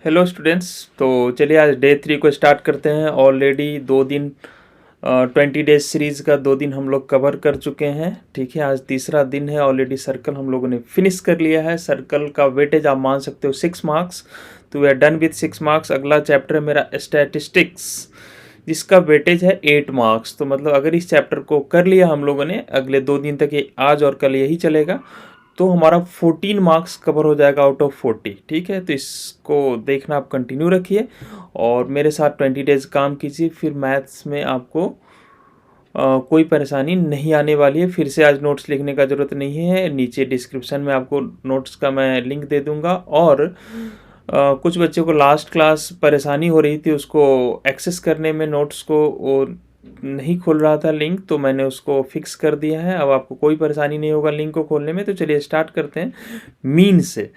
Hello students. तो चलिए आज डे 3 को स्टार्ट करते हैं। ऑलरेडी 2 दिन 20 डेज सीरीज़ का 2 दिन हम लोग कवर कर चुके हैं। ठीक है, आज तीसरा दिन है। ऑलरेडी सर्कल हम लोगों ने फिनिश कर लिया है। सर्कल का वेटेज आप मान सकते हो 6 मार्क्स। तो we are done with 6 marks. अगला चैप्टर है मेरा स्टैटिस्टिक्स, जिसका वेटेज है 8 मार्क्स। तो मतलब अगर इस चैप्टर को कर लिया हम लोगों ने, अगले 2 दिन तक ये आज और कल यही चलेगा, तो हमारा 14 मार्क्स कवर हो जाएगा आउट ऑफ 40। ठीक है, तो इसको देखना आप कंटिन्यू रखिए और मेरे साथ 20 डेज काम कीजिए। फिर मैथ्स में आपको कोई परेशानी नहीं आने वाली है। फिर से आज नोट्स लिखने का ज़रूरत नहीं है। नीचे डिस्क्रिप्शन में आपको नोट्स का मैं लिंक दे दूंगा। और कुछ बच्चों को लास्ट क्लास परेशानी हो रही थी उसको एक्सेस करने में, नोट्स को वो नहीं खुल रहा था लिंक, तो मैंने उसको फिक्स कर दिया है। अब आपको कोई परेशानी नहीं होगा लिंक को खोलने में। तो चलिए स्टार्ट करते हैं मीन से।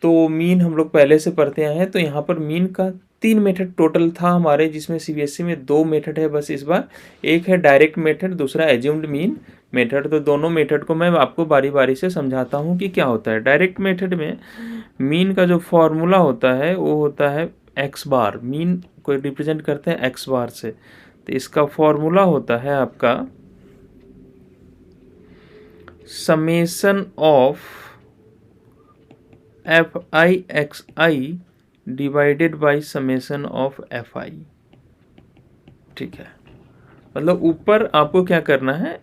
तो मीन हम लोग पहले से पढ़ते आए हैं। तो यहाँ पर मीन का 3 मेथड टोटल था हमारे, जिसमें सीबीएसई में 2 मेथड है बस इस बार। एक है डायरेक्ट मेथड, दूसरा एज्यूम्ड मीन मेथड। तो दोनों मेथड को मैं आपको बारी बारी से समझाता हूँ कि क्या होता है। डायरेक्ट मेथड में मीन का जो फॉर्मूला होता है वो होता है एक्स बार। मीन को रिप्रेजेंट करते हैं एक्स बार से। तो इसका फॉर्मूला होता है आपका summation of F I x I divided by summation of F आई। ठीक है, मतलब ऊपर आपको क्या करना है,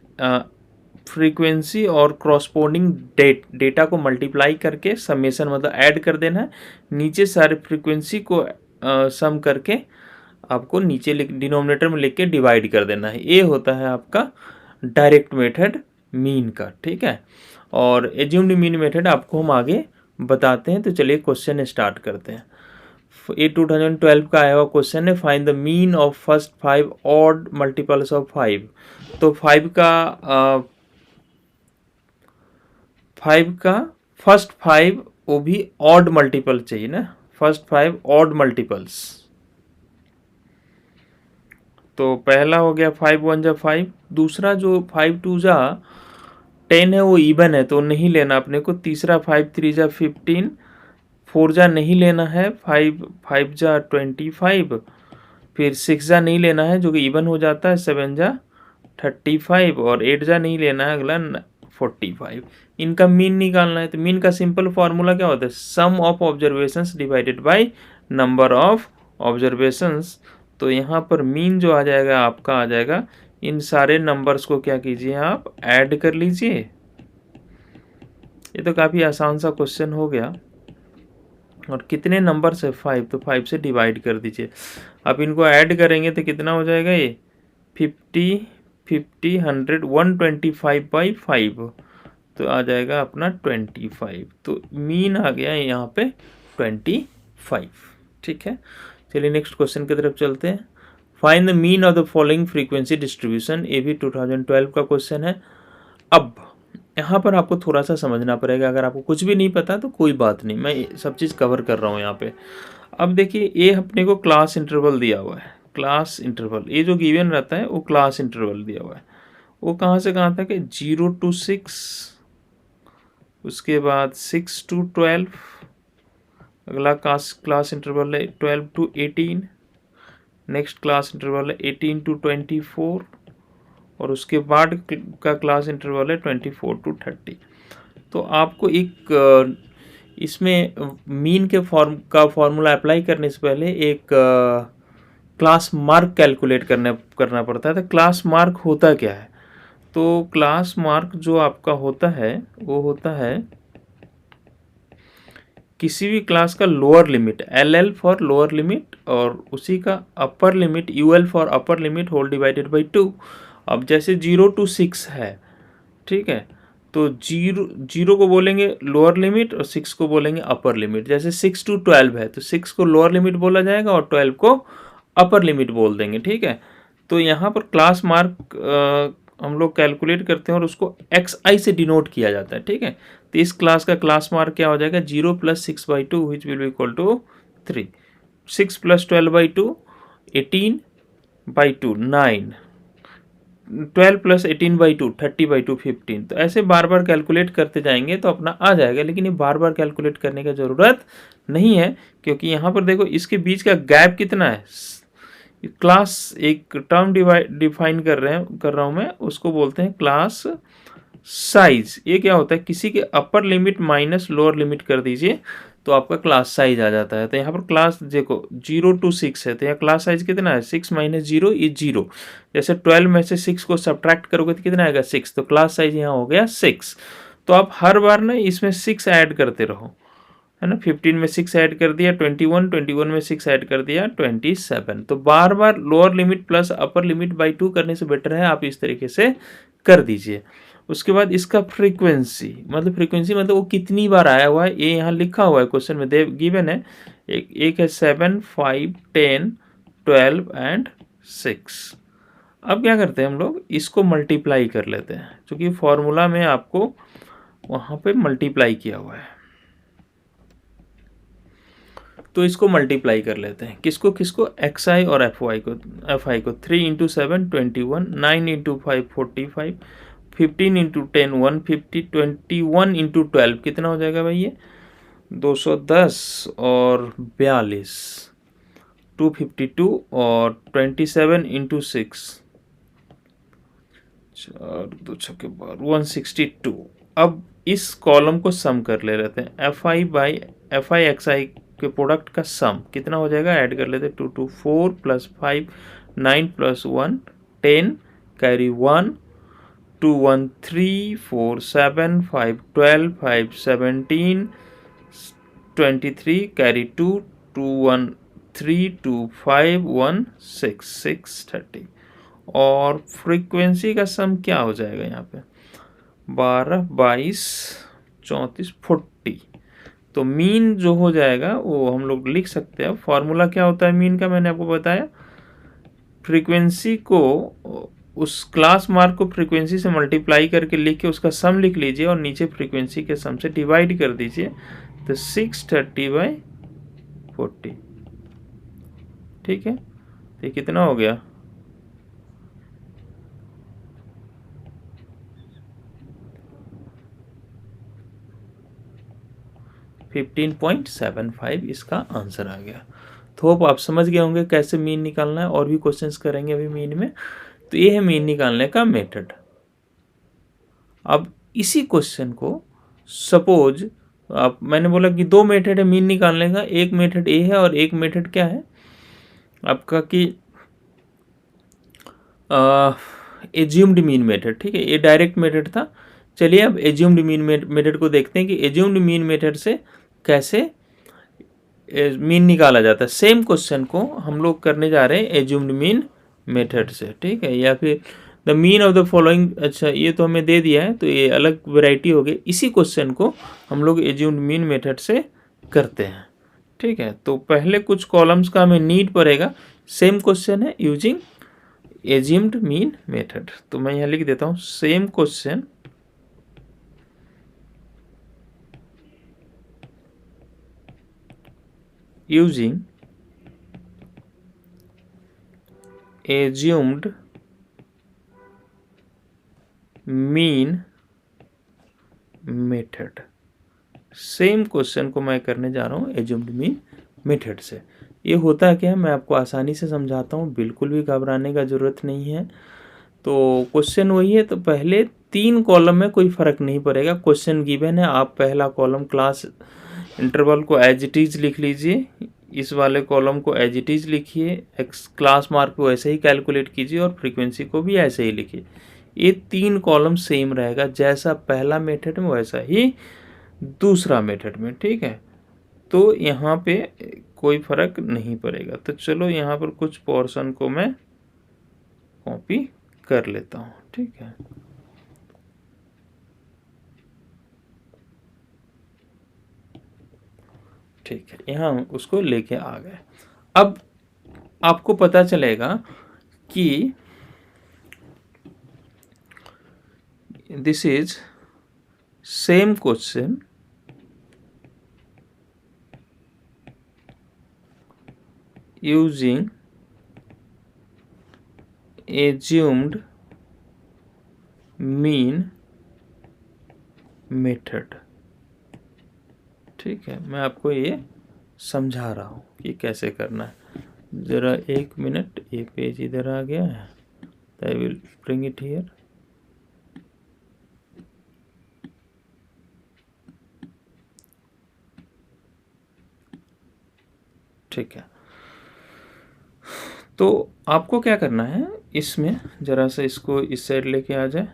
फ्रीक्वेंसी और क्रॉसपोंडिंग डेटा को मल्टीप्लाई करके समेशन मतलब ऐड कर देना है। नीचे सारे फ्रीक्वेंसी को सम करके आपको नीचे डिनोमिनेटर में लिख के डिवाइड कर देना है। ये होता है आपका डायरेक्ट मेथड मीन का। ठीक है, और एज्यूम्ड मीन मेथड आपको हम आगे बताते हैं। तो चलिए क्वेश्चन स्टार्ट करते हैं। ये 2012 का आया हुआ क्वेश्चन है, find the mean of first 5 odd multiples of 5। तो 5 का फर्स्ट 5 वो भी ऑड मल्टीपल चाहिए ना, फर्स्ट 5 ऑड मल्टीपल्स। तो पहला हो गया 5 1 जा 5। दूसरा जो 5 2 जा 10 है वो इवन है तो नहीं लेना अपने को। तीसरा 5 3 जा 15, 4 जा नहीं लेना है, 5 5 जा 25, फिर 6 जा नहीं लेना है जो कि इवन हो जाता है, 7 जा 35 और 8 जा नहीं लेना है अगला 45। इनका मीन निकालना है। तो मीन का सिंपल फॉर्मूला क्या होता है, sum of observations divided by number of observations. तो यहाँ पर मीन जो आ जाएगा आपका आ जाएगा, इन सारे नंबर्स को क्या कीजिए आप ऐड कर लीजिए। ये तो काफ़ी आसान सा क्वेश्चन हो गया। और कितने नंबर से 5, तो 5 से डिवाइड कर दीजिए। अब इनको ऐड करेंगे तो कितना हो जाएगा, ये 50 50 100 125 बाई 5, तो आ जाएगा अपना 25। तो मीन आ गया यहाँ पे 25। ठीक है, चलिए नेक्स्ट क्वेश्चन की तरफ चलते हैं। Find the mean of the following frequency distribution. ये भी 2012 का क्वेश्चन है। अब यहाँ पर आपको थोड़ा सा समझना पड़ेगा। अगर आपको कुछ भी नहीं पता तो कोई बात नहीं, मैं सब चीज़ कवर कर रहा हूँ यहाँ पे। अब देखिए, ये अपने को क्लास इंटरवल दिया हुआ है। क्लास इंटरवल ये जो गिवन रहता है वो क्लास इंटरवल दिया हुआ है। वो कहाँ से कहाँ तक है, 0 to 6, उसके बाद 6 to 12, अगला क्लास इंटरवल है 12 to 18, नेक्स्ट क्लास इंटरवल है 18 to 24, और उसके बाद का क्लास इंटरवल है 24 to 30। तो आपको एक इसमें मीन के फॉर्मूला अप्लाई करने से पहले एक क्लास मार्क कैलकुलेट करना पड़ता है। तो क्लास मार्क होता क्या है, तो क्लास मार्क जो आपका होता है वो होता है किसी भी क्लास का lower limit, LL for lower limit, और उसी का upper limit UL for upper limit whole divided by 2। अब जैसे 0 to 6 है, ठीक है, तो 0 को बोलेंगे लोअर लिमिट और 6 को बोलेंगे अपर लिमिट। जैसे 6 to 12 है तो 6 को लोअर लिमिट बोला जाएगा और 12 को अपर लिमिट बोल देंगे। ठीक है, तो यहाँ पर क्लास मार्क हम लोग कैलकुलेट करते हैं और उसको XI से डिनोट किया जाता है। ठीक है, तो इस क्लास का क्लास मार्क क्या हो जाएगा, 0 + 6/2 which will be equal to 3, 6 + 12/2 18/2 9, 12 plus 18/2 30/2 15। तो ऐसे बार बार कैलकुलेट करते जाएंगे तो अपना आ जाएगा, लेकिन ये बार बार कैलकुलेट करने का ज़रूरत नहीं है, क्योंकि यहाँ पर देखो इसके बीच का गैप कितना है। क्लास एक टर्म डिफाइन कर रहा हूँ मैं, उसको बोलते हैं क्लास साइज। ये क्या होता है, किसी के upper limit minus lower limit कर दीजिए तो आपका क्लास साइज आ जाता है। तो यहाँ पर क्लास देखो 0 to 6 है, तो यहाँ क्लास साइज कितना है 6 माइनस 0 इज 0। जैसे 12 में से 6 को सब्ट्रैक्ट करोगे तो कितना आएगा 6, तो क्लास साइज यहाँ हो गया 6। तो आप हर बार ना इसमें 6 ऐड करते रहो, है ना। 15 में 6 ऐड कर दिया 21, 21 में 6 ऐड कर दिया 27। तो बार बार lower limit plus upper limit by 2 करने से बेटर है आप इस तरीके से कर दीजिए। उसके बाद इसका फ्रीक्वेंसी मतलब वो कितनी बार आया हुआ है, ये यहाँ लिखा हुआ है क्वेश्चन में गिवन है। एक है 7, 5, 10, 12 एंड 6। अब क्या करते हैं हम लोग, इसको मल्टीप्लाई कर लेते हैं, क्योंकि फॉर्मूला में आपको वहाँ पे मल्टीप्लाई किया हुआ है। तो इसको मल्टीप्लाई कर लेते हैं, किसको किसको, एक्स आई और एफ आई को 3 इंटू 7 21, 9 इंटू 5 45, 15 इंटू 10 150, 21 इंटू 12 कितना हो जाएगा भाई, ये 210 और 42 252 और 27 इंटू 6 4 2 छक्के 162। अब इस कॉलम को सम कर ले रहते हैं, एफ आई एक्स आई के प्रोडक्ट का सम कितना हो जाएगा, ऐड कर लेते हैं 2 2 4 प्लस 5 9 प्लस 1 10 कैरी 1 2 1 3 4 7 5 12 5 17 23 कैरी 2 2 1 3 2 5 1 6 6 30। और फ्रीक्वेंसी का सम क्या हो जाएगा यहाँ पे 12 22 34 40। तो मीन जो हो जाएगा वो हम लोग लिख सकते हैं। फॉर्मूला क्या होता है मीन का, मैंने आपको बताया, फ्रीक्वेंसी को उस क्लास मार्क को फ्रीक्वेंसी से मल्टीप्लाई करके लिख के उसका सम लिख लीजिए और नीचे फ्रीक्वेंसी के सम से डिवाइड कर दीजिए, तो 630/40। ठीक है, तो कितना हो गया 15.75 इसका आंसर आ गया। तो होप आप समझ गए होंगे कैसे मीन निकालना है, और भी क्वेश्चंस करेंगे अभी मीन में। तो ये है मीन निकालने का मेथड। अब इसी क्वेश्चन को सपोज आप, मैंने बोला कि दो मेथड है मीन निकालने का, एक मेथड ए है और एक मेथड क्या है आपका कि एज्यूम्ड मीन मेथड। ठीक है, ये डायरेक्ट मेथड था। चलिए अब एज्यूम्ड मीन मेथड को देखते हैं कि एज्यूम्ड मीन मेथड से कैसे मीन निकाला जाता है। सेम क्वेश्चन को हम लोग करने जा रहे हैं एज्यूम्ड मीन मेथड से। ठीक है, या फिर the mean of the following, अच्छा ये तो हमें दे दिया है, तो ये अलग वैरायटी हो गई। इसी क्वेश्चन को हम लोग एज्यूम्ड मीन मेथड से करते हैं। ठीक है, तो पहले कुछ कॉलम्स का हमें नीड पड़ेगा। सेम क्वेश्चन है यूजिंग एज्यूम्ड मीन मेथड। तो मैं यहाँ लिख देता हूँ same question using assumed mean method. Same question को मैं करने जा रहा हूँ एज्यूम्ड मीन मेथड से। ये होता है क्या है, मैं आपको आसानी से समझाता हूँ, बिल्कुल भी घबराने का ज़रूरत नहीं है। तो क्वेश्चन वही है, तो पहले 3 कॉलम में कोई फ़र्क नहीं पड़ेगा। क्वेश्चन गिवन है, आप पहला कॉलम क्लास इंटरवल को एज इट इज़ लिख लीजिए, इस वाले कॉलम को एज इट इज़ लिखिए, एक्स क्लास मार्क को ऐसे ही कैलकुलेट कीजिए और फ्रीक्वेंसी को भी ऐसे ही लिखिए। ये 3 कॉलम सेम रहेगा, जैसा पहला मेथड में वैसा ही दूसरा मेथड में। ठीक है, तो यहाँ पे कोई फ़र्क नहीं पड़ेगा। तो चलो यहाँ पर कुछ पोर्शन को मैं कॉपी कर लेता हूँ। ठीक है, ठीक है, यहाँ उसको लेके आ गए। अब आपको पता चलेगा कि this is same question using assumed mean method. ठीक है, मैं आपको ये समझा रहा हूँ कि कैसे करना है। ज़रा 1 मिनट, ये पेज इधर आ गया है, I will bring it here. ठीक है, तो आपको क्या करना है इसमें, ज़रा सा इसको इस साइड लेके आ जाए।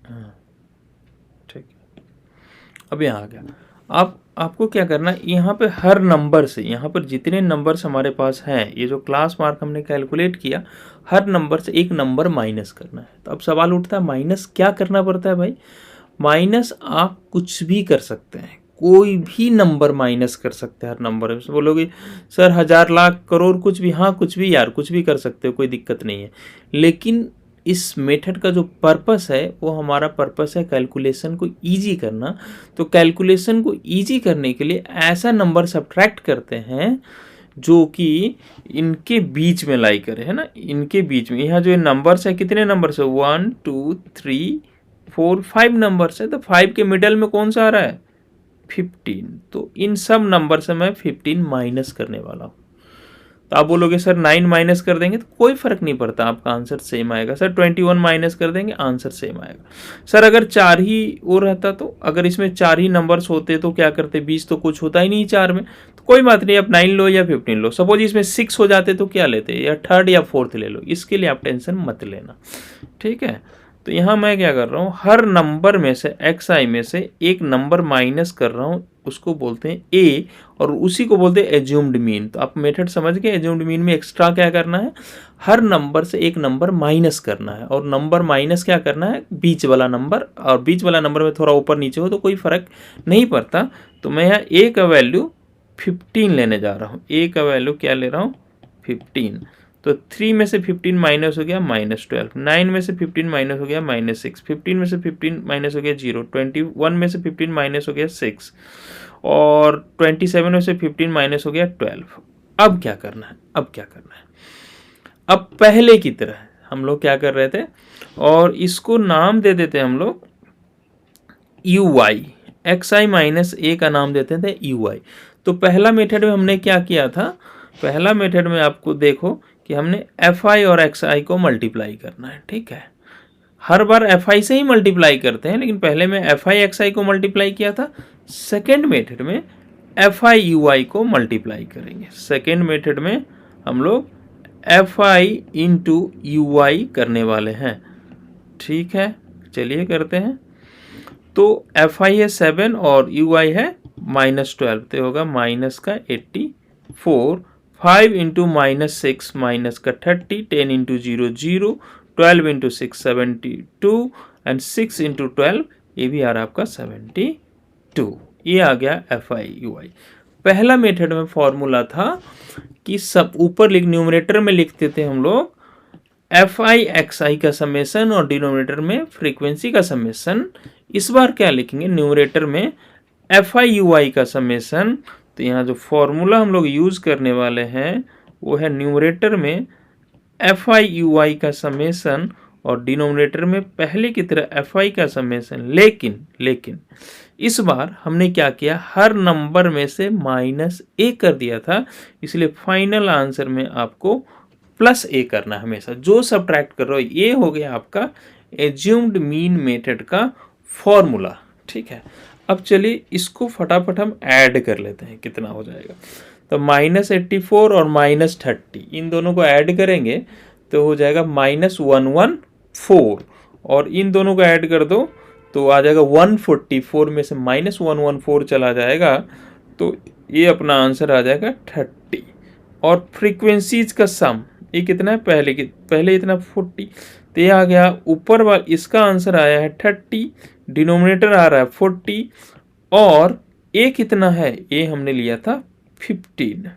हाँ, ठीक है, अब यहाँ आ गया। आपको क्या करना है, यहाँ पे हर नंबर से, यहाँ पर जितने नंबर्स हमारे पास हैं, ये जो क्लास मार्क हमने कैलकुलेट किया, हर नंबर से एक नंबर माइनस करना है। तो अब सवाल उठता है माइनस क्या करना पड़ता है भाई? माइनस आप कुछ भी कर सकते हैं, कोई भी नंबर माइनस कर सकते हैं हर नंबर में। बोलोगे सर 1000 लाख करोड़ कुछ भी, हाँ कुछ भी यार, कुछ भी कर सकते हो, कोई दिक्कत नहीं है। लेकिन इस मेथड का जो पर्पस है वो हमारा पर्पस है कैलकुलेशन को इजी करना। तो कैलकुलेशन को इजी करने के लिए ऐसा नंबर सब्ट्रैक्ट करते हैं जो कि इनके बीच में लाई करे, है ना, इनके बीच में। यहाँ जो नंबर्स है, कितने नंबर्स है, 1 2 3 4 5 नंबर्स है। तो 5 के मिडल में कौन सा आ रहा है, 15। तो इन सब नंबर से मैं 15 माइनस करने वाला हूँ। तो आप बोलोगे सर 9 माइनस कर देंगे, तो कोई फर्क नहीं पड़ता, आपका आंसर सेम आएगा। सर 21 माइनस कर देंगे, आंसर सेम आएगा। सर अगर 4 ही वो रहता, तो अगर इसमें 4 ही नंबर्स होते तो क्या करते, 20 तो कुछ होता ही नहीं 4 में, तो कोई बात नहीं, आप 9 लो या 15 लो। सपोज इसमें 6 हो जाते तो क्या लेते, या 3rd या 4th ले लो, इसके लिए आप टेंशन मत लेना। ठीक है, तो यहाँ मैं क्या कर रहा हूँ, हर नंबर में से xi में से एक नंबर माइनस कर रहा हूँ, उसको बोलते हैं a, और उसी को बोलते हैं एज्यूम्ड मीन। तो आप मेथड समझ गए, एज्यूम्ड मीन में एक्स्ट्रा क्या करना है, हर नंबर से एक नंबर माइनस करना है। और नंबर माइनस क्या करना है, बीच वाला नंबर, और बीच वाला नंबर में थोड़ा ऊपर नीचे हो तो कोई फर्क नहीं पड़ता। तो मैं यहाँ a का वैल्यू 15 लेने जा रहा हूँ। a का वैल्यू क्या ले रहा हूँ, 15। तो 3 में से 15 माइनस हो गया -12, 9 में से 15 माइनस हो गया -6, 15 में से 15 माइनस हो गया 0, 21 में से 15 माइनस हो गया 6, और 27 में से 15 माइनस हो गया 12। अब क्या करना है, अब क्या करना है, अब पहले की तरह हम लोग क्या कर रहे थे, और इसको नाम दे देते हैं हम लोग ui, xi माइनस a का नाम देते थे ui। तो पहला मेथड में हमने क्या किया था, पहला मेथड में आपको देखो कि हमने fi और xi को मल्टीप्लाई करना है। ठीक है, हर बार fi से ही मल्टीप्लाई करते हैं, लेकिन पहले में fi xi को मल्टीप्लाई किया था। सेकेंड मेथड में fi ui को मल्टीप्लाई करेंगे। सेकेंड मेथड में हम लोग fi इंटू ui करने वाले हैं। ठीक है, चलिए करते हैं। तो fi है 7 और ui है -12, तो होगा माइनस का 84, 5 इंटू -6 माइनस का 30, 10 इंटू 0 0, 12 इंटू 6 72, एंड 6 इंटू 12 ये भी आ रहा है आपका 72। ये आ गया fi ui। पहला मेथड में फॉर्मूला था कि सब ऊपर न्यूमरेटर में लिखते थे हम लोग fi xi का समेसन और डिनोमिनेटर में फ्रीक्वेंसी का समेसन। इस बार क्या लिखेंगे, न्यूमरेटर में fi ui का समेसन। तो यहाँ जो फॉर्मूला हम लोग यूज करने वाले हैं वो है न्यूमरेटर में fi ui का समेसन और डिनोमिनेटर में पहले की तरह fi का समेसन। लेकिन इस बार हमने क्या किया, हर नंबर में से -a कर दिया था, इसलिए फाइनल आंसर में आपको +a करना हमेशा। जो सब्ट्रैक्ट कर रहे हो, ये हो गया आपका एज्यूम्ड मीन मेथड का फॉर्मूला। ठीक है, अब चलिए इसको फटाफट हम ऐड कर लेते हैं, कितना हो जाएगा। तो -84 और -30 इन दोनों को ऐड करेंगे तो हो जाएगा -114, और इन दोनों को ऐड कर दो तो आ जाएगा 144 में से -114 चला जाएगा, तो ये अपना आंसर आ जाएगा 30। और फ्रीक्वेंसीज का सम ये कितना है, पहले इतना 40, तो ये आ गया ऊपर वाला, इसका आंसर आया है 30, डिनोमिनेटर आ रहा है 40, और ए कितना है, ए हमने लिया था 15,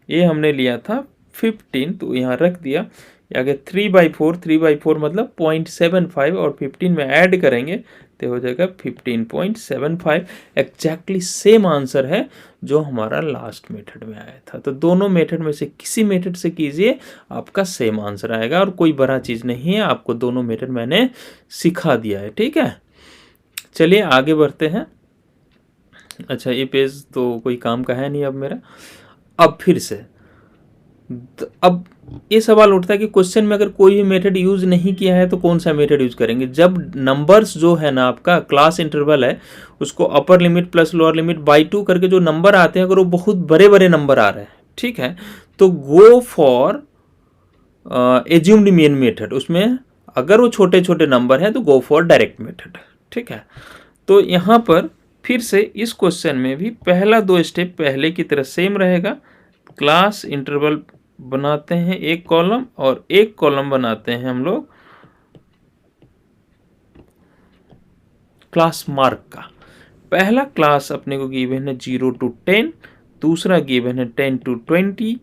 ये हमने लिया था 15, तो यहाँ रख दिया। आगे 3/4 मतलब 0.75, और 15 में ऐड करेंगे तो हो जाएगा 15.75। एग्जैक्टली सेम आंसर है जो हमारा लास्ट मेथड में आया था। तो दोनों मेथड में से किसी मेथड से कीजिए, आपका सेम आंसर आएगा और कोई बड़ा चीज़ नहीं है, आपको दोनों मेथड मैंने सिखा दिया है। ठीक है, चलिए आगे बढ़ते हैं। अच्छा, ये पेज तो कोई काम का है नहीं अब मेरा। अब फिर से अब ये सवाल उठता है कि क्वेश्चन में अगर कोई भी मेथड यूज नहीं किया है तो कौन सा मेथड यूज करेंगे। जब नंबर्स जो है ना, आपका क्लास इंटरवल है, उसको upper limit plus lower limit by 2 करके जो नंबर आते हैं, अगर वो बहुत बड़े बड़े नंबर आ रहे हैं, ठीक है, तो go for assumed mean method. उसमें अगर वो छोटे छोटे नंबर हैं तो गो फॉर डायरेक्ट मेथड। ठीक है, तो यहाँ पर फिर से इस क्वेश्चन में भी पहला 2 स्टेप पहले की तरह सेम रहेगा। क्लास इंटरवल बनाते हैं एक कॉलम, और एक कॉलम बनाते हैं हम लोग क्लास मार्क का। पहला क्लास अपने को गिवन है 0 to 10, दूसरा गिवन है 10 to 20,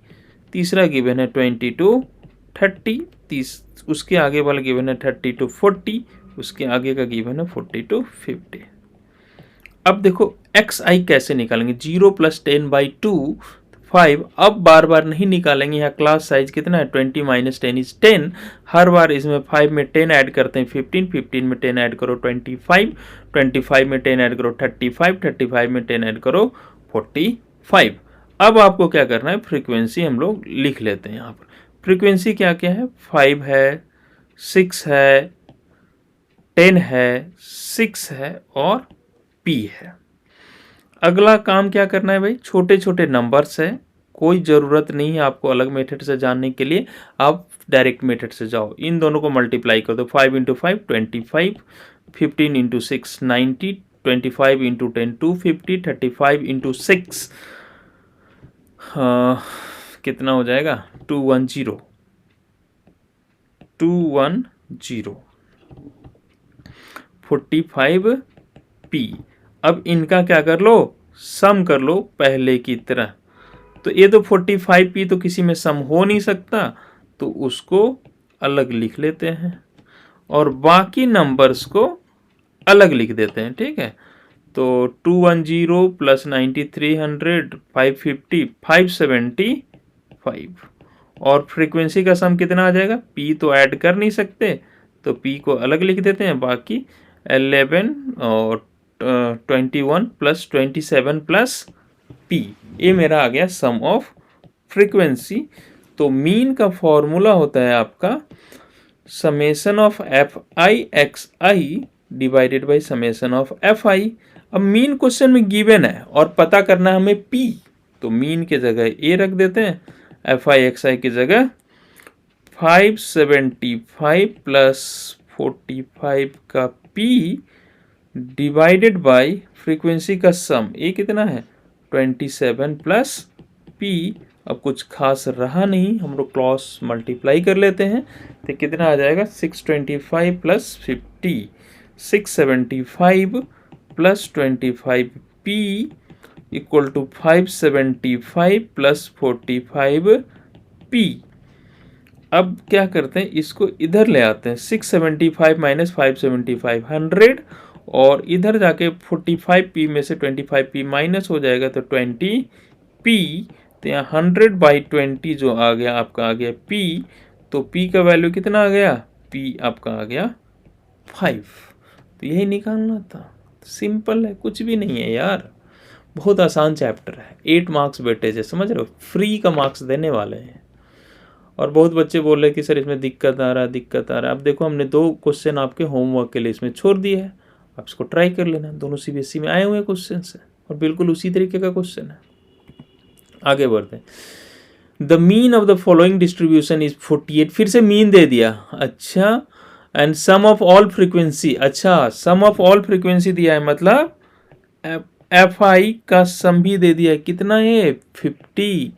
तीसरा गिवन है 20 to 30, उसके आगे वाला गिवन है 30 to 40, उसके आगे का गिवन है 40 to 50। अब देखो एक्स आई कैसे निकालेंगे। 0 + 10/2 5। अब बार बार नहीं निकालेंगे, यहाँ क्लास साइज कितना है 20 - 10 = 10। हर बार इसमें 5 में 10 ऐड करते हैं 15, 15 में 10 ऐड करो 25, 25 में 10 ऐड करो 35, 35 में 10 ऐड करो 45। अब आपको क्या करना है, फ्रीक्वेंसी हम लोग लिख लेते हैं। यहाँ पर फ्रीक्वेंसी क्या क्या है, 5 है, 6 है, 10 है, 6 है और P है। अगला काम क्या करना है भाई, छोटे छोटे नंबर्स है, कोई ज़रूरत नहीं है आपको अलग मेथड से जानने के लिए, आप डायरेक्ट मेथड से जाओ। इन दोनों को मल्टीप्लाई कर दो। 5 × 5 25, 15 × 6 90, 25 × 10 250, 35 × 6 कितना हो जाएगा 210, 45P। अब इनका क्या कर लो, सम कर लो पहले की तरह। तो ये तो 45P तो किसी में सम हो नहीं सकता, तो उसको अलग लिख लेते हैं और बाकी नंबर्स को अलग लिख देते हैं। ठीक है, तो 210 + 90 300, 550 575। और फ्रीक्वेंसी का सम कितना आ जाएगा, P तो ऐड कर नहीं सकते तो P को अलग लिख देते हैं, बाकी 11 और 21 + 27 + P। ये मेरा आ गया सम ऑफ फ्रीक्वेंसी। तो मीन का फॉर्मूला होता है आपका summation of FI/XI divided by summation of FI। अब मीन क्वेश्चन में गिवन है और पता करना है हमें P, तो मीन के जगह A रख देते हैं, FI/XI की जगह 575 + 45 का P डिवाइडेड बाई फ्रीक्वेंसी का सम, ये कितना है 27 + P। अब कुछ खास रहा नहीं, हम लोग क्रॉस मल्टीप्लाई कर लेते हैं, तो कितना आ जाएगा 625 + 50, 675 + 25P = 575 + 45P। अब क्या करते हैं, इसको इधर ले आते हैं, 675 - 575 100, और इधर जाके 45P में से 25P माइनस हो जाएगा तो 20P। तो यहाँ 100/20 जो आ गया आपका आ गया P। तो P का वैल्यू कितना आ गया, P आपका आ गया 5। तो यही निकालना था, सिंपल है, कुछ भी नहीं है यार, बहुत आसान चैप्टर है। 8 मार्क्स वेटेज है, समझ रहे हो, फ्री का मार्क्स देने वाले हैं। और बहुत बच्चे बोल रहे कि सर इसमें दिक्कत आ रहा है, दिक्कत आ रहा है। अब देखो हमने 2 क्वेश्चन आपके होमवर्क के लिए इसमें छोड़ दिए हैं, आप इसको ट्राई कर लेना। दोनों CBSE में आए हुए क्वेश्चन है और बिल्कुल उसी तरीके का क्वेश्चन है। आगे बढ़ते हैं। The mean of the following distribution is 48। फिर से मीन दे दिया, अच्छा, and sum of all frequency. अच्छा, सम ऑफ ऑल फ्रीक्वेंसी दिया है, मतलब FI का सम भी दे दिया है, कितना है 50,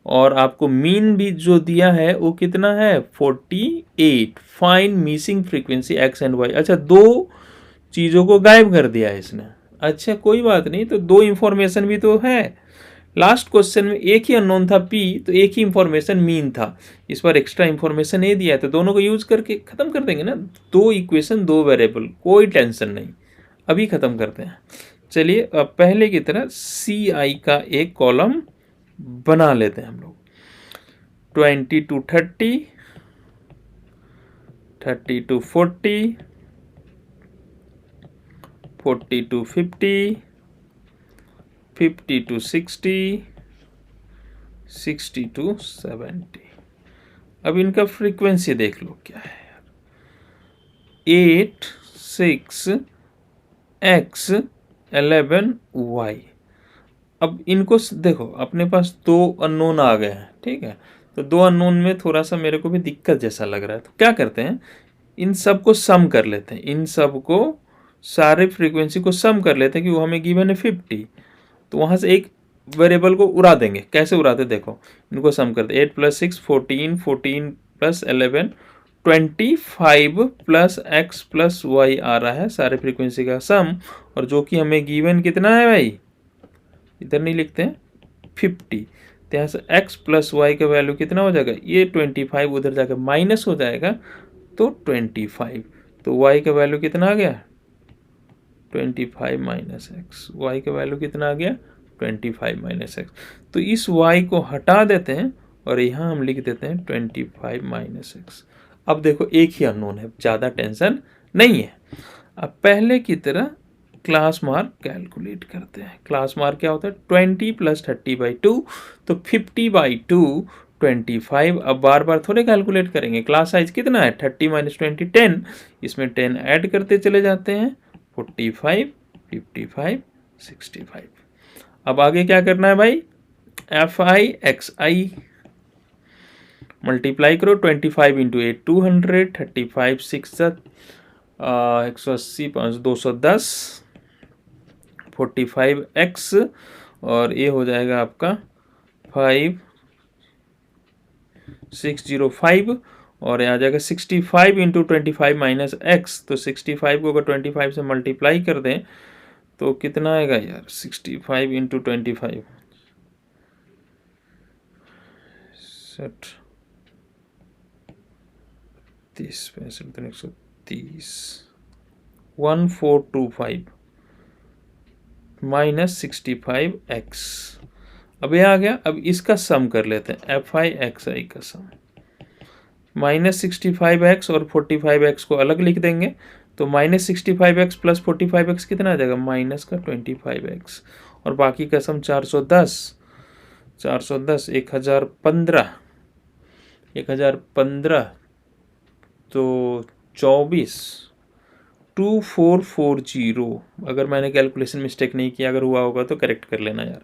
और आपको मीन भी जो दिया है वो कितना है 48। Find missing frequency X and Y। अच्छा, 2 चीज़ों को गायब कर दिया है इसने। अच्छा, कोई बात नहीं, तो 2 इंफॉर्मेशन भी तो है। लास्ट क्वेश्चन में एक ही अननोन था P, तो एक ही इंफॉर्मेशन मीन था, इस बार एक्स्ट्रा इंफॉर्मेशन ये दिया है, तो दोनों को यूज करके खत्म कर देंगे ना। 2 इक्वेशन 2 वेरिएबल, कोई टेंशन नहीं। अभी ख़त्म करते हैं। चलिए अब पहले की तरह सी आई का एक कॉलम बना लेते हैं हम लोग। 20 to 30, 30 to 40, 40 to 50, 50 to 60, 60 to 70। अब इनका फ्रीक्वेंसी देख लो क्या है यार। 8, 6, X, 11, Y। अब इनको देखो, अपने पास दो अननोन आ गए हैं, ठीक है। तो दो अननोन में थोड़ा सा मेरे को भी दिक्कत जैसा लग रहा है, तो क्या करते हैं, इन सब को सम कर लेते हैं। इन सब को सारे फ्रीक्वेंसी को सम कर लेते हैं कि वो हमें गिवन है 50। तो वहाँ से एक वेरिएबल को उड़ा देंगे। कैसे उड़ाते देखो, इनको सम करते। 8 + 6 14, 14 + 11 25 + x + y आ रहा है सारे फ्रीक्वेंसी का सम। और जो कि हमें गिवन कितना है भाई, इधर नहीं लिखते हैं, 50। तो यहाँ से x + y का वैल्यू कितना हो जाएगा, ये 25 उधर जाकर माइनस हो जाएगा तो 25। तो y का वैल्यू कितना आ गया, 25 - x। y का वैल्यू कितना आ गया, 25 - x। तो इस y को हटा देते हैं और यहाँ हम लिख देते हैं 25 - x। अब देखो एक ही अननोन है, ज़्यादा टेंशन नहीं है। अब पहले की तरह क्लास मार्क कैलकुलेट करते हैं। क्लास मार्क क्या होता है, 20 + 30/2, तो 50/2 25। अब बार बार थोड़े कैलकुलेट करेंगे, क्लास साइज कितना है, 30 - 20 10। इसमें 10 ऐड करते चले जाते हैं, 45, 55, 65। अब आगे क्या करना है भाई, FI XI मल्टीप्लाई करो। 25 × 8 200, 35 6 180 5 210, 45x और ये हो जाएगा आपका 5605 और ये आ जाएगा 65 × 25 - x। तो 65 को अगर 25 से मल्टीप्लाई कर दें तो कितना आएगा यार, 65 × 25 60 30 65 130 1425 -65x। अब ये आ गया। अब इसका सम कर लेते हैं, FI XI का सम। -65x और 45x को अलग लिख देंगे, तो -65x + 45x कितना आ जाएगा, -25x। और बाकी का सम 410 410 1015 1015 तो 24 2440। अगर मैंने कैलकुलेशन मिस्टेक नहीं किया, अगर हुआ होगा तो करेक्ट कर लेना यार।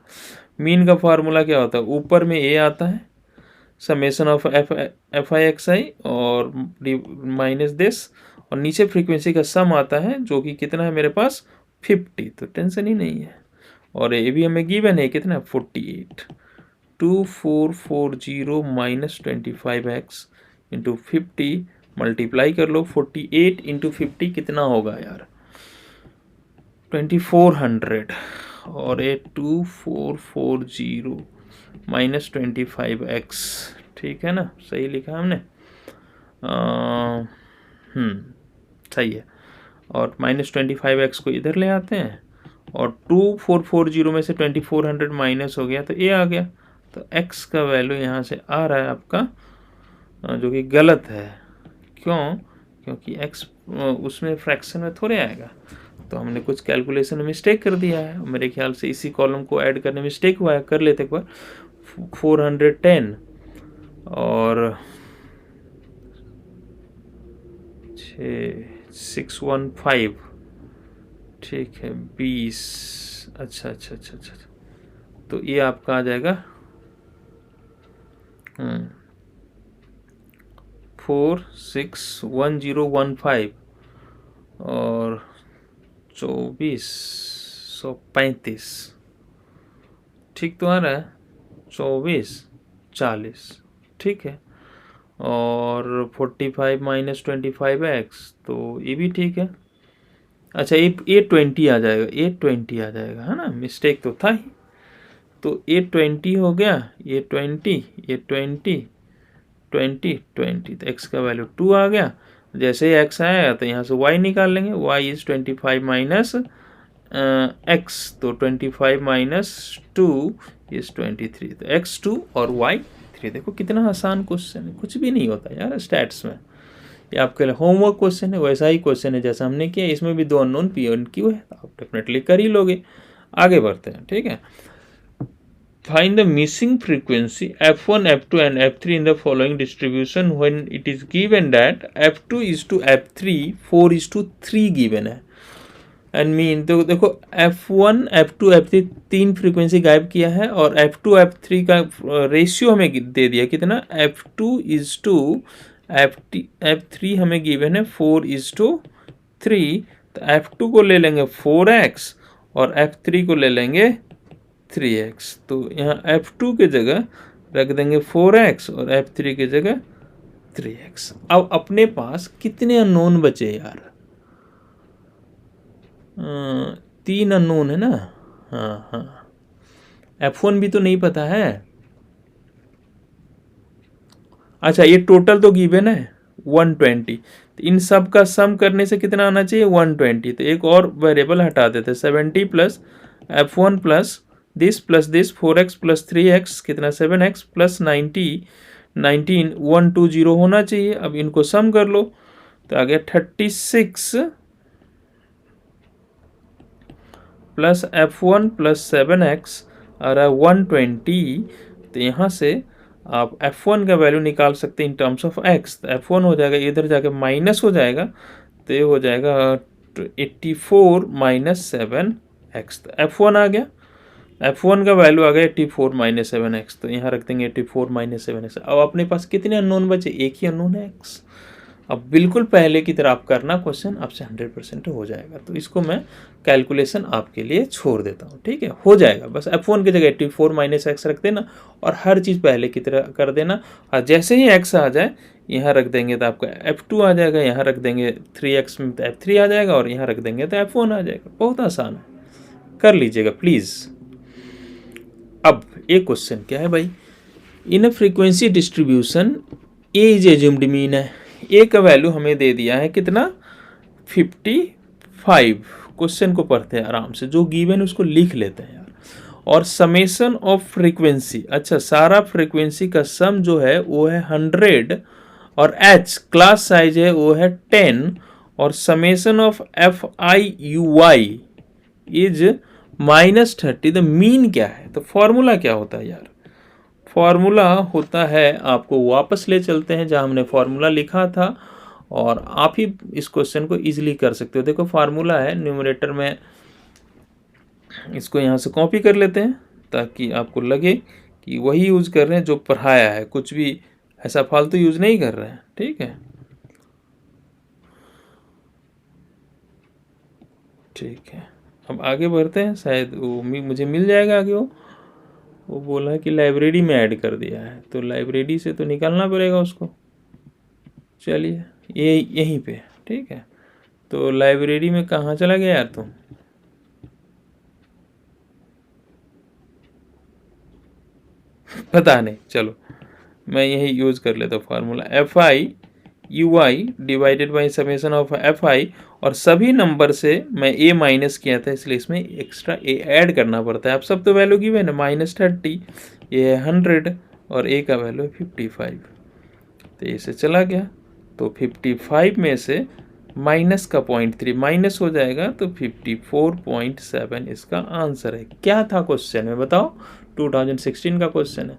मीन का फार्मूला क्या होता है, ऊपर में ए आता है समेशन ऑफ FI XI और माइनस दिस, और नीचे फ्रीक्वेंसी का सम आता है जो कि कितना है मेरे पास 50। तो टेंशन ही नहीं है। और ये भी हमें गिवन है कितना, 48। 2440 - 25x × 50 मल्टीप्लाई कर लो। 48 × 50 कितना होगा यार, 2400। और ये 2440 - 25x, ठीक है ना, सही लिखा हमने। सही है। और -25x को इधर ले आते हैं और 2440 में से 2400 माइनस हो गया तो ये आ गया। तो x का वैल्यू यहाँ से आ रहा है आपका, जो कि गलत है। क्यों, क्योंकि x उसमें फ्रैक्शन में थोड़े आएगा, तो हमने कुछ कैलकुलेशन में मिस्टेक कर दिया है। मेरे ख्याल से इसी कॉलम को ऐड करने में मिस्टेक हुआ है, कर लेते एक बार। 410 और 615, ठीक है, 20। अच्छा, तो ये आपका आ जाएगा 461015 और 2435, ठीक तो आ रहा है, 2440, ठीक है। और 45 - 25x, तो ये भी ठीक है। अच्छा, ये 20 आ जाएगा, ये 20 आ जाएगा, है ना, मिस्टेक तो था ही। तो ये 20 हो गया, ये 20, ये 20 20 20, तो x का वैल्यू 2 आ गया। जैसे ही x आया तो यहाँ से y निकाल लेंगे, y इज 25 माइनस x, तो 25 माइनस 2 इज 23, तो x2 और y3। देखो कितना आसान क्वेश्चन है, कुछ भी नहीं होता यार स्टैट्स में, ये आपके लिए होमवर्क क्वेश्चन है, वैसा ही क्वेश्चन है जैसा हमने किया। इसमें भी 2 अननोन p और q है, आप डेफिनेटली कर ही लोगे। आगे बढ़ते हैं, ठीक है। Find the missing frequency f1, f2 and f3 in the following distribution when it is given that f2 is to f3 4 is to 3 given है। एंड मीन तो देखो f1, f2, f3 तीन फ्रीक्वेंसी गायब किया है और f2, f3 का ratio हमें दे दिया कितना, f2 इज टू f3 हमें गिवन है 4 इज टू 3, तो f2 को ले लेंगे 4x और f3 को ले लेंगे 3x, तो यहाँ f2 के जगह रख देंगे 4x और f3 के जगह 3x। अब अपने पास कितने अननोन बचे यार, 3 अननोन है ना। हाँ, f1 भी तो नहीं पता है। अच्छा, ये टोटल तो गिवन है 120, तो इन सब का सम करने से कितना आना चाहिए 120, तो एक और वेरिएबल हटा देते, 70 plus f1 plus this 4x plus 3x कितना 7x प्लस 19 120 होना चाहिए। अब इनको सम कर लो तो आ गया 36 प्लस f1 प्लस 7x आ रहा है 120, तो यहाँ से आप f1 का वैल्यू निकाल सकते हैं इन टर्म्स ऑफ x, तो f1 हो जाएगा इधर जाके माइनस हो जाएगा, तो ये हो जाएगा 84 माइनस 7x, तो f1 आ गया, f1 का वैल्यू आ गया 84 माइनस 7x, तो यहाँ रख देंगे 84 माइनस 7x। अब अपने पास कितने अननोन बचे, एक ही अननोन है x। अब बिल्कुल पहले की तरह आप करना क्वेश्चन, आपसे 100% हो जाएगा। तो इसको मैं कैलकुलेशन आपके लिए छोड़ देता हूँ, ठीक है, हो जाएगा। बस f1 की जगह 84 माइनस x रख देना और हर चीज़ पहले की तरह कर देना, और जैसे ही x आ जाए यहाँ रख देंगे तो आपका f2 आ जाएगा, यहाँ रख देंगे 3x में तो f3 आ जाएगा और यहाँ रख देंगे तो f1 आ जाएगा। बहुत आसान है, कर लीजिएगा प्लीज़। अब एक क्वेश्चन क्या है भाई, in a frequency distribution A is assumed mean है, ए का वैल्यू हमें दे दिया है कितना 55। क्वेश्चन को पढ़ते हैं आराम से, जो गिवन उसको लिख लेते हैं यार। और समेशन ऑफ फ्रीक्वेंसी, अच्छा सारा फ्रीक्वेंसी का सम जो है वो है 100 और h क्लास साइज है वो है 10 और summation of F I U Y is -30। The mean क्या है, तो फॉर्मूला क्या होता है यार, फॉर्मूला होता है, आपको वापस ले चलते हैं जहां हमने फॉर्मूला लिखा था और आप ही इस क्वेश्चन को इजीली कर सकते हो। देखो फार्मूला है न्यूमरेटर में, इसको यहाँ से कॉपी कर लेते हैं ताकि आपको लगे कि वही यूज कर रहे हैं जो पढ़ाया है, कुछ भी ऐसा फालतू यूज नहीं कर रहे हैं, ठीक है। ठीक है, अब आगे बढ़ते हैं, शायद वो मुझे मिल जाएगा आगे। वो बोला है कि लाइब्रेरी में ऐड कर दिया है, तो लाइब्रेरी से तो निकालना पड़ेगा उसको। चलिए ये यहीं पे, ठीक है। तो लाइब्रेरी में कहाँ चला गया यार तुम, पता नहीं, चलो मैं यही यूज कर लेता हूँ formula, F I you I divided by summation of F आई, और सभी नंबर से मैं ए माइनस किया था इसलिए इसमें एक्स्ट्रा ए ऐड करना पड़ता है। अब सब तो वैल्यू गिवन है, -30, ये है 100 और ए का वैल्यू है 55, तो इसे चला गया, तो 55 में से माइनस का 0.3 माइनस हो जाएगा, तो 54.7 इसका आंसर है। क्या था क्वेश्चन में बताओ, 2016 का क्वेश्चन है।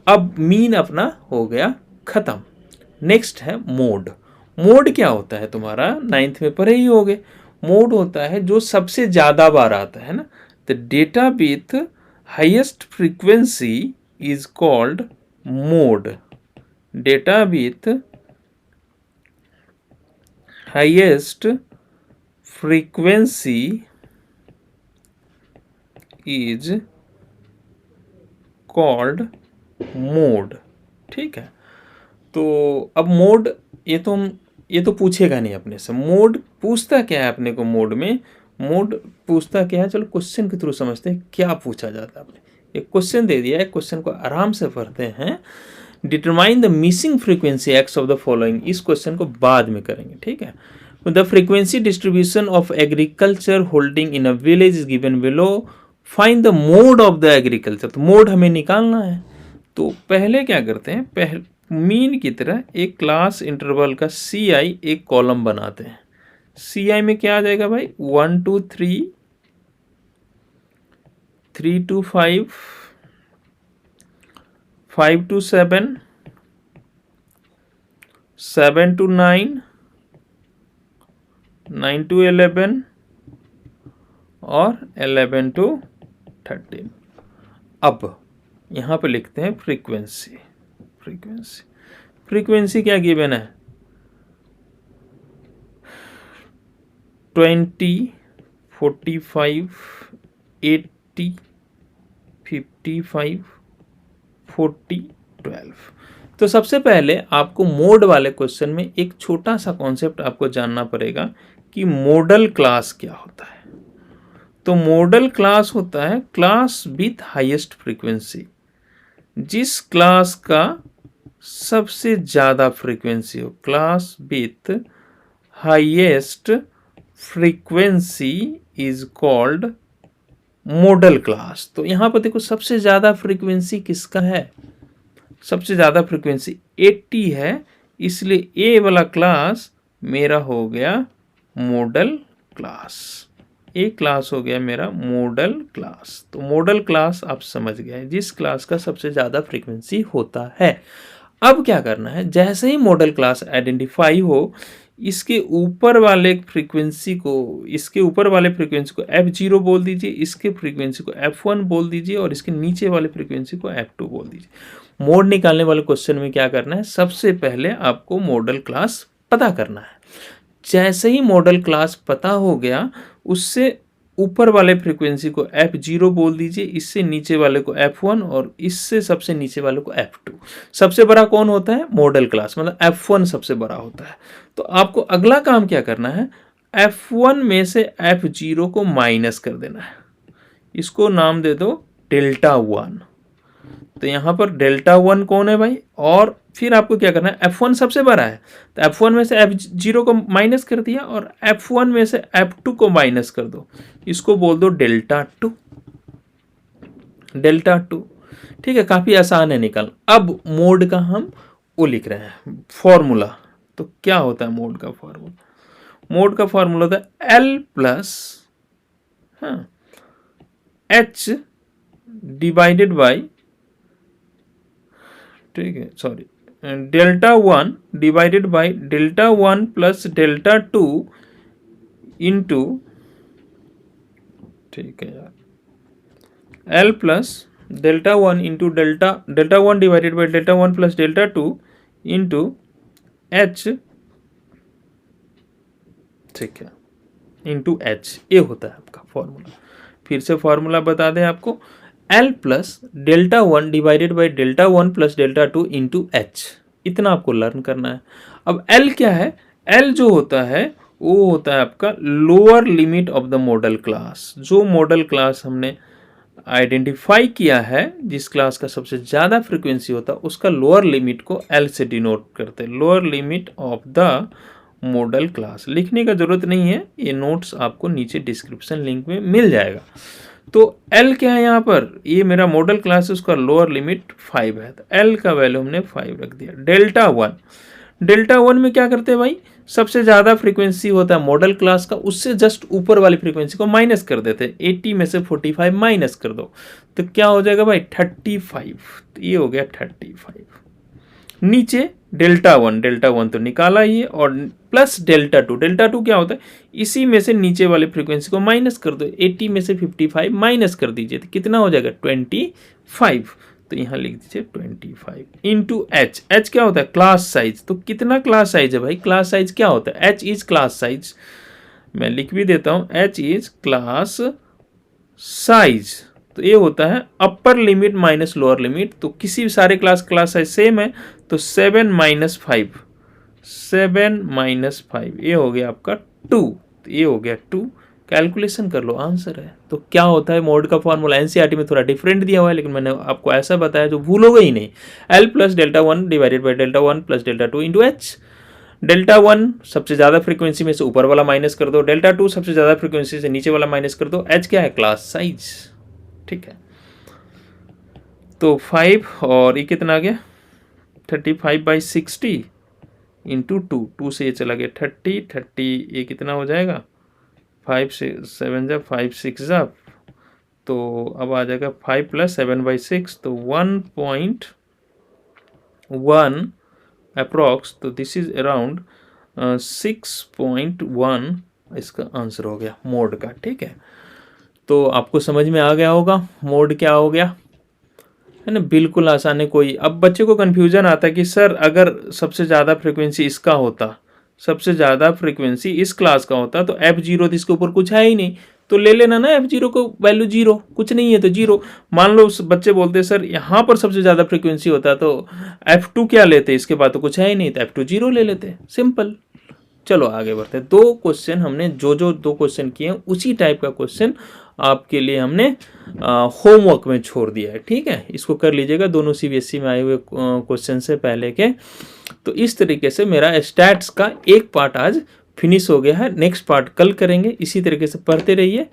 अब मीन अपना हो गया खत्म। नेक्स्ट है मोड। मोड क्या होता है तुम्हारा 9th में पढ़े ही होगे। मोड होता है जो सबसे ज्यादा बार आता है ना, तो data with highest frequency is called mode. Data with highest frequency is called mode, ठीक है। तो अब मोड, ये तो पूछेगा नहीं अपने से। मोड पूछता क्या है अपने को, मोड पूछता क्या है, चलो क्वेश्चन के थ्रू समझते हैं क्या पूछा जाता है। आपने एक क्वेश्चन दे दिया है, क्वेश्चन को आराम से पढ़ते हैं। Determine the missing frequency x of the following, इस क्वेश्चन को बाद में करेंगे, ठीक है। The frequency distribution of agriculture holding in a village is given below, find the mode of the agriculture, तो मोड हमें निकालना है। तो पहले क्या करते हैं, पहले मीन की तरह एक क्लास इंटरवल का सी आई एक कॉलम बनाते हैं। सी आई में क्या आ जाएगा भाई, 1 to 3, 3 to 5, 5 to 7, 7 to 9, 9 to 11 और 11 to 13। अब यहाँ पे लिखते हैं फ्रीक्वेंसी। फ्रीक्वेंसी क्या गिवन है, 20, 45, 80, 55, 40, 12। तो सबसे पहले आपको मोड वाले क्वेश्चन में एक छोटा सा कॉन्सेप्ट आपको जानना पड़ेगा कि मॉडल क्लास क्या होता है। तो मॉडल क्लास होता है क्लास विथ हाईएस्ट फ्रीक्वेंसी, जिस क्लास का सबसे ज़्यादा फ्रीक्वेंसी हो। Class with highest frequency is called model class. तो यहाँ पर देखो सबसे ज़्यादा फ्रीक्वेंसी किसका है, सबसे ज़्यादा फ्रीक्वेंसी 80 है, इसलिए ए वाला क्लास मेरा हो गया मॉडल क्लास। ए क्लास हो गया मेरा मॉडल क्लास। तो मॉडल क्लास आप समझ गए, जिस क्लास का सबसे ज़्यादा फ्रीक्वेंसी होता है। अब क्या करना है, जैसे ही मॉडल क्लास आइडेंटिफाई हो, इसके ऊपर वाले फ्रीक्वेंसी को, इसके ऊपर वाले फ्रीक्वेंसी को F0 बोल दीजिए, इसके फ्रीक्वेंसी को F1 बोल दीजिए और इसके नीचे वाले फ्रीक्वेंसी को F2 बोल दीजिए। मोड निकालने वाले क्वेश्चन में क्या करना है, सबसे पहले आपको मॉडल क्लास पता करना है। जैसे ही मॉडल क्लास पता हो गया, उससे ऊपर वाले फ्रीक्वेंसी को F0 बोल दीजिए, इससे नीचे वाले को F1 और इससे सबसे नीचे वाले को F2। सबसे बड़ा कौन होता है, मॉडल क्लास, मतलब F1 सबसे बड़ा होता है। तो आपको अगला काम क्या करना है, F1 में से F0 को माइनस कर देना है, इसको नाम दे दो डेल्टा 1। तो यहाँ पर डेल्टा 1 कौन है भाई, और फिर आपको क्या करना है, F1 सबसे बड़ा है, तो F1 में से F0 को माइनस कर दिया और F1 में से F2 को माइनस कर दो, इसको बोल दो डेल्टा 2। डेल्टा 2, ठीक है, काफ़ी आसान है निकाल। अब मोड का हम वो लिख रहे हैं फॉर्मूला। तो क्या होता है मोड का फॉर्मूला, मोड का फॉर्मूला होता है L plus H divided by, ठीक है, sorry, delta 1 divided by delta 1 plus delta 2 into, ठीक है यार, L plus delta 1 into delta 1 divided by delta 1 plus delta 2 into H, ठीक है, इंटू H, ये होता है आपका फॉर्मूला। फिर से फॉर्मूला बता दें आपको, L plus delta 1 divided by delta 1 plus delta 2 into H, इतना आपको लर्न करना है। अब L क्या है, L जो होता है वो होता है आपका lower limit of the model class. जो मॉडल क्लास हमने आइडेंटिफाई किया है, जिस क्लास का सबसे ज़्यादा फ्रीक्वेंसी होता है, उसका लोअर लिमिट को L से डिनोट करते हैं, lower limit of the model class. लिखने का जरूरत नहीं है, ये नोट्स आपको नीचे डिस्क्रिप्शन लिंक में मिल जाएगा। तो L क्या है यहाँ पर, ये मेरा मॉडल क्लास है, उसका लोअर लिमिट 5 है, तो L का वैल्यू हमने 5 रख दिया। डेल्टा 1, डेल्टा 1 में क्या करते हैं भाई, सबसे ज़्यादा फ्रीक्वेंसी होता है मॉडल क्लास का, उससे जस्ट ऊपर वाली फ्रीक्वेंसी को माइनस कर देते हैं। 80 में से 45 माइनस कर दो, तो क्या हो जाएगा भाई 35, तो ये हो गया 35। नीचे डेल्टा 1 तो निकाला ही है, और प्लस डेल्टा 2, डेल्टा 2 क्या होता है, इसी में से नीचे वाले फ्रीक्वेंसी को माइनस कर दो। 80 में से 55 माइनस कर दीजिए, तो कितना हो जाएगा 25। तो यहाँ लिख दीजिए 25 इंटू H। H क्या होता है, क्लास साइज। तो कितना क्लास साइज है भाई, क्लास साइज क्या होता है, H इज क्लास साइज। मैं लिख भी देता हूँ, H इज क्लास साइज। तो ये होता है upper limit minus lower limit. तो किसी भी सारे क्लास साइज सेम है, तो 7 माइनस 5, 7 माइनस 5, ये हो गया आपका 2। तो ये हो गया 2, कैलकुलेशन कर लो, आंसर है। तो क्या होता है मोड का फॉर्मूला, एनसीईआरटी में थोड़ा डिफरेंट दिया हुआ है, लेकिन मैंने आपको ऐसा बताया जो भूलोगे ही नहीं। L plus delta one divided by delta one plus delta two into H. Delta one सबसे ज़्यादा फ्रीक्वेंसी में से ऊपर वाला माइनस कर दो, डेल्टा टू सबसे ज़्यादा फ्रीक्वेंसी से नीचे वाला माइनस कर दो, एच क्या है, क्लास साइज। ठीक है, तो 5 और ये कितना आ गया 35/60 इंटू 2 से ये चला गया 30, ये कितना हो जाएगा 5 से 7 जा 5 6 जा, तो अब आ जाएगा 5 + 7/6, तो 1.1 अप्रॉक्स, तो दिस इज अराउंड 6.1 इसका आंसर हो गया मोड का। ठीक है, तो आपको समझ में आ गया होगा मोड क्या हो गया, है ना, बिल्कुल आसान है। कोई अब बच्चे को कन्फ्यूजन आता है कि सर अगर सबसे ज़्यादा फ्रीक्वेंसी इसका होता, सबसे ज़्यादा फ्रीक्वेंसी इस क्लास का होता तो F0 तो इसके ऊपर कुछ है ही नहीं, तो ले लेना ना F0 को वैल्यू 0, कुछ नहीं है तो 0। मान लो बच्चे बोलते सर यहाँ पर सबसे ज़्यादा फ्रीक्वेंसी होता तो F2 क्या लेते, इसके बाद तो कुछ है ही नहीं तो F2 0 ले लेते, सिंपल। चलो आगे बढ़ते हैं। दो क्वेश्चन हमने जो दो क्वेश्चन किए हैं उसी टाइप का क्वेश्चन आपके लिए हमने होमवर्क में छोड़ दिया है। ठीक है, इसको कर लीजिएगा, दोनों सीबीएसई में आए हुए क्वेश्चन से पहले के। तो इस तरीके से मेरा स्टैट्स का एक पार्ट आज फिनिश हो गया है, नेक्स्ट पार्ट कल करेंगे। इसी तरीके से पढ़ते रहिए।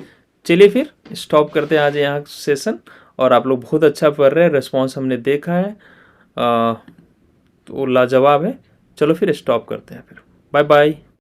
चलिए फिर स्टॉप करते हैं आज यहाँ सेशन, और आप लोग बहुत अच्छा पढ़ रहे हैं, रिस्पॉन्स हमने देखा है तो लाजवाब है। चलो फिर स्टॉप करते हैं, फिर बाय बाय।